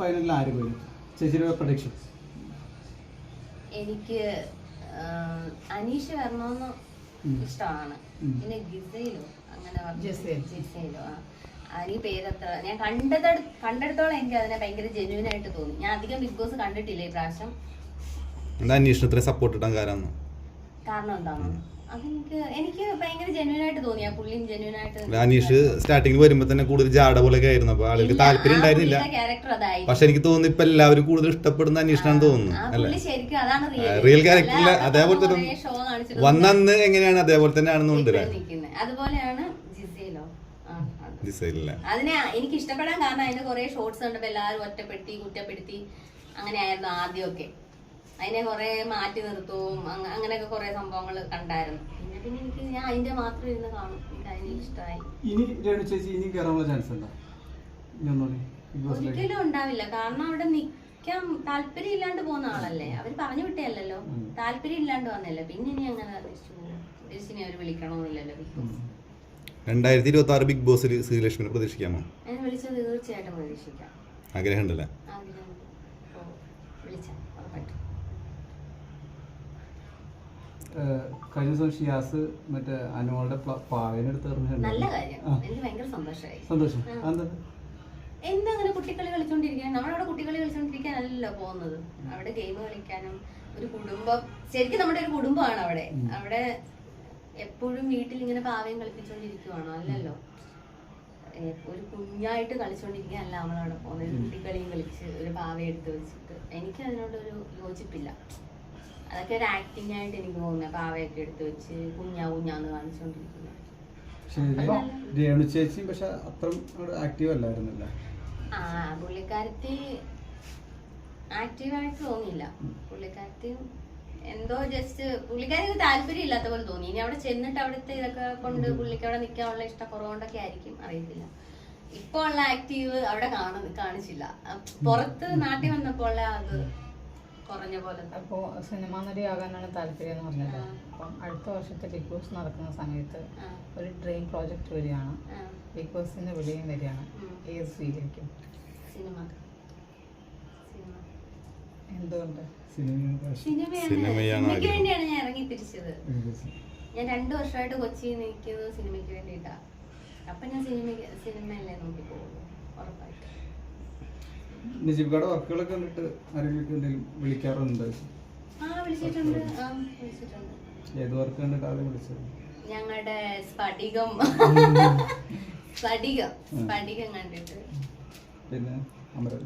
ഫൈനലിൽ ആര് വരും? ചേച്ചിയുടെ പ്രൊഡിക്ഷൻ. എനിക്ക് അനീഷ് വരണമെന്ന് ഇഷ്ടമാണ്. പിന്നെ ഗിസയിലോ അങ്ങനെ ജിസയിലോ ഈ പേരത്ര ഞാൻ കണ്ടെടുത്തോളം എനിക്ക് അതിനെ ഭയങ്കര ജെന്യൂൻ ആയിട്ട് തോന്നി. ഞാൻ അധികം ബിഗ് ബോസ് കണ്ടിട്ടില്ല ഈ പ്രാവശ്യം. അന്വേഷണത്തിന് സപ്പോർട്ട് ഇടാൻ കാരണം എന്താണ് എനിക്ക് ഭയങ്കര ജെന്യൂൻ ആയിട്ട് തോന്നി. ആ പുള്ളിയും ജെന്യൂൻ ആയിട്ട് അനീഷ് സ്റ്റാർട്ടിങ്ങിൽ വരുമ്പോ തന്നെ കൂടുതൽ ജാട പോലെയൊക്കെ ആയിരുന്നു. അപ്പൊ ആളുകൾക്ക് താല്പര്യം ഉണ്ടായിരുന്നില്ല. പക്ഷെ എനിക്ക് തോന്നുന്നു ഇപ്പൊ എല്ലാവരും കൂടുതൽ ഇഷ്ടപ്പെടുന്ന അന്വേഷണാന്ന് തോന്നുന്നു അല്ലെ? റിയൽ ക്യാരക്ടറിൽ അതേപോലെ തന്നെ വന്നന്ന് എങ്ങനെയാണ് അതേപോലെ തന്നെ ആണെന്ന് കൊണ്ടുവരാൻ. അതുപോലെയാണ് അതിനെ എനിക്ക് ഇഷ്ടപ്പെടാൻ കാരണം അതിന്റെ കുറെ ഷോർട്സ് കണ്ടപ്പോ എല്ലാവരും ഒറ്റപ്പെടുത്തി കുറ്റപ്പെടുത്തി അങ്ങനെയായിരുന്നു ആദ്യമൊക്കെ. അതിനെ കുറെ മാറ്റി നിർത്തവും അങ്ങനെയൊക്കെ കുറെ സംഭവങ്ങൾ കണ്ടായിരുന്നു. പിന്നെ എനിക്ക് ഞാൻ അതിന്റെ മാത്രം ഇരുന്ന് കാണും. എനിക്ക് അതിനെ ഇഷ്ടമായി. ഒരിക്കലും ഉണ്ടാവില്ല. കാരണം അവിടെ നിൽക്കാൻ താല്പര്യം ഇല്ലാണ്ട് പോകുന്ന ആളല്ലേ. അവര് പറഞ്ഞു വിട്ടേയല്ലോ, താല്പര്യം ഇല്ലാണ്ട് വന്നല്ലോ. പിന്നെ ഇനി അങ്ങനെ തിരിച്ചിനി അവര് വിളിക്കണമെന്നില്ലല്ലോ. ബിഗ് ബോസ് 2026 ബിഗ് ബോസിൽ ശ്രീലക്ഷ്മിനെ പ്രതീക്ഷിക്കാമോ? ഞാൻ വിളിച്ചത് തീർച്ചയായിട്ടും പ്രതീക്ഷിക്കാം. ആഗ്രഹമുണ്ടല്ലേ? കഴിഞ്ഞ ദിവസം ഷിയാസ് മറ്റേ അനുമോളുടെ പാവേനെടുത്ത് നല്ല കാര്യം. എനിക്ക് ഭയങ്കര സന്തോഷമായി. സന്തോഷം. എന്താ അങ്ങനെ കുട്ടികളി കളിച്ചോണ്ടിരിക്കാൻ? നമ്മളവിടെ കുട്ടികളി കളിച്ചോണ്ടിരിക്കാനല്ലോ പോകുന്നത്. അവിടെ ഗെയിം കളിക്കാനും ഒരു കുടുംബം, ശരിക്കും നമ്മുടെ ഒരു കുടുംബമാണ് അവിടെ. അവിടെ എപ്പോഴും വീട്ടിൽ ഇങ്ങനെ പാവയും കളിപ്പിച്ചോണ്ടിരിക്കുവാണോ? അല്ലല്ലോ. ഒരു കുഞ്ഞായിട്ട് കളിച്ചോണ്ടിരിക്കാനല്ല നമ്മളവിടെ പോകുന്നത്. ഒരു കുട്ടികളിയും കളിച്ച് ഒരു പാവയെ എടുത്ത് വെച്ചിട്ട് എനിക്ക് അതിനോടൊരു യോജിപ്പില്ല. അതൊക്കെ ഒരു ആക്ടിങ് ആയിട്ട് എനിക്ക് തോന്നുന്നത്. പാവയൊക്കെ എടുത്ത് വെച്ച് കുഞ്ഞാന്ന് കാണിച്ചോണ്ടിരിക്കുന്നത്. പുള്ളിക്കാരത്തി ആക്റ്റീവായിട്ട് തോന്നിയില്ല. പുള്ളിക്കാരത്തി എന്തോ ജസ്റ്റ് പുള്ളിക്കാരിക്ക് താല്പര്യം ഇല്ലാത്ത പോലെ തോന്നി. ഇനി അവിടെ ചെന്നിട്ട് അവിടുത്തെ ഇതൊക്കെ കൊണ്ട് പുള്ളിക്ക് അവിടെ നിൽക്കാനുള്ള ഇഷ്ടക്കുറവുകൊണ്ടൊക്കെ ആയിരിക്കും, അറിയത്തില്ല. ഇപ്പൊ ഉള്ള ആക്റ്റീവ് അവിടെ കാണിച്ചില്ല. പുറത്ത് നാട്ടിൽ വന്നപ്പോൾ ഉള്ള അത് കുറഞ്ഞ പോലെ. അപ്പോ സിനിമാ നടിയാകാനാണ് താല്പര്യം എന്ന് പറഞ്ഞത്. അപ്പം അടുത്ത വർഷത്തെ ബിഗ് ബോസ് നടക്കുന്ന സമയത്ത് ഒരു ഡ്രീം പ്രോജക്റ്റ് വരികയാണ്. ബിഗ് ബോസിന്റെ വിളിയും വരികയാണ്. ഏത് സ്വീകരിക്കും? എന്തുകൊണ്ട്? സിനിമയ്ക്ക് വേണ്ടിയാണ് ഞാൻ ഇറങ്ങി തിരിച്ചത്. ഞാൻ 2 വർഷമായിട്ട് കൊച്ചിയിൽ നിൽക്കുന്നത് സിനിമയ്ക്ക് വേണ്ടിയിട്ടാ. അപ്പൊ ഞാൻ സിനിമയല്ലേ നോക്കി പോകുള്ളൂ ഉറപ്പായിട്ട്. നിജിബ്ഗയുടെ വർക്കുകളൊക്കെ കണ്ടിട്ട് ആരെങ്കിലും വിളിക്കാറുണ്ട്? വിളിച്ചിട്ടുണ്ട്. ഏത് വർക്ക് കണ്ടിട്ട് ആദ്യം വിളിച്ചത്? ഞങ്ങളുടെ സ്ഫടികം കണ്ടിട്ട്. പിന്നെ അമരൻ